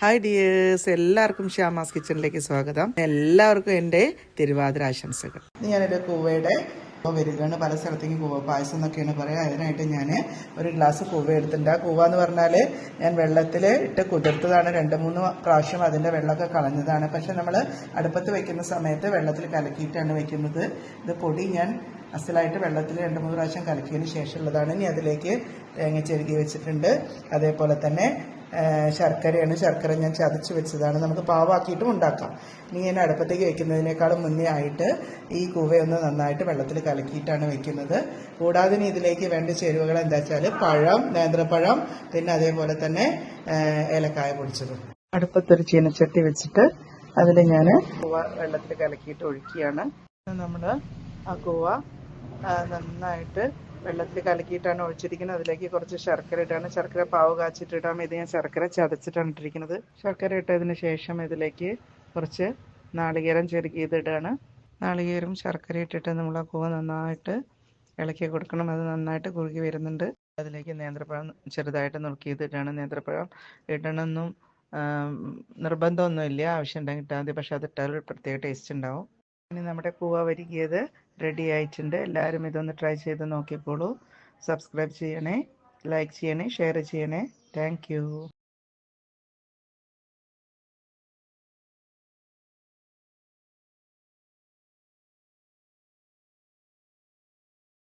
Hi dears, എല്ലാവർക്കും ശ്യാമാസ് കിച്ചണിലേക്ക് സ്വാഗതം. എല്ലാവർക്കും എൻ്റെ തിരുവാതിര ആശംസകൾ. ഞാനൊരു കൂവയുടെ വരികയാണ്. പല സ്ഥലത്തേക്കും കൂവ പായസം എന്നൊക്കെയാണ് പറയുക. അതിനായിട്ട് ഞാൻ ഒരു ഗ്ലാസ് കൂവ എടുത്തിട്ടുണ്ട്. ആ കൂവ എന്ന് പറഞ്ഞാൽ ഞാൻ വെള്ളത്തിൽ ഇട്ട് കുതിർത്തതാണ്. 2-3 പ്രാവശ്യം അതിൻ്റെ വെള്ളമൊക്കെ കളഞ്ഞതാണ്. പക്ഷെ നമ്മൾ അടുപ്പത്ത് വെക്കുന്ന സമയത്ത് വെള്ളത്തിൽ കലക്കിയിട്ടാണ് വെക്കുന്നത്. ഇത് പൊടി ഞാൻ അസലായിട്ട് വെള്ളത്തിൽ 2-3 പ്രാവശ്യം കലക്കിയതിന് ശേഷമുള്ളതാണ്. ഇനി അതിലേക്ക് തേങ്ങ ചെരുകി വെച്ചിട്ടുണ്ട്. അതേപോലെ തന്നെ ശർക്കരയാണ്. ശർക്കര ഞാൻ ചതച്ച് വെച്ചതാണ്. നമുക്ക് പാവാക്കിയിട്ടും ഉണ്ടാക്കാം. ഇനി ഞാൻ അടുപ്പത്തേക്ക് വെക്കുന്നതിനേക്കാളും മുന്നേ ആയിട്ട് ഈ കൂവയൊന്ന് നന്നായിട്ട് വെള്ളത്തിൽ കലക്കിയിട്ടാണ് വെക്കുന്നത്. കൂടാതെ ഇനി ഇതിലേക്ക് വേണ്ട ചേരുവകൾ എന്താ വെച്ചാൽ പഴം, നേന്ത്രപ്പഴം, പിന്നെ അതേപോലെ തന്നെ ഏലക്കായ പൊടിച്ചതും. അടുപ്പത്തൊരു ചീനച്ചട്ടി വെച്ചിട്ട് അതിൽ ഞാൻ കൂവ വെള്ളത്തിൽ കലക്കിയിട്ട് ഒഴിക്കുകയാണ്. നമ്മൾ ആ കൂവ നന്നായിട്ട് വെള്ളത്തിൽ കലക്കിയിട്ടാണ് ഒഴിച്ചിരിക്കുന്നത്. അതിലേക്ക് കുറച്ച് ശർക്കര ഇട്ടാണ്. ശർക്കര പാവ് കാച്ചിട്ടിടാം. ഇത് ഞാൻ ശർക്കര ചതച്ചിട്ടാണ് ഇട്ടിരിക്കുന്നത്. ശർക്കര ഇട്ടതിന് ശേഷം ഇതിലേക്ക് കുറച്ച് നാളികേരം ചെറുകിയതിടാണ്. നാളികേരം ശർക്കര ഇട്ടിട്ട് നമ്മൾ ആ കൂവ നന്നായിട്ട് ഇളക്കി കൊടുക്കണം. അത് നന്നായിട്ട് കുറുകി വരുന്നുണ്ട്. അതിലേക്ക് നേന്ത്രപ്പഴം ചെറുതായിട്ട് നുറുക്കിയതിട്ടാണ്. നേന്ത്രപ്പഴം ഇടണമെന്നും നിർബന്ധമൊന്നുമില്ല. ആവശ്യമുണ്ടെങ്കിൽ ഇട്ടാൽ മതി. പക്ഷെ അത് ഇട്ടാൽ ഒരു പ്രത്യേക ടേസ്റ്റ് ഉണ്ടാവും. ഇനി നമ്മുടെ കൂവ വരികിയത് റെഡി ആയിട്ടുണ്ട്. എല്ലാവരും ഇതൊന്ന് ട്രൈ ചെയ്ത് നോക്കിക്കോളൂ. സബ്സ്ക്രൈബ് ചെയ്യണേ, ലൈക്ക് ചെയ്യണേ, ഷെയർ ചെയ്യണേ. Thank you.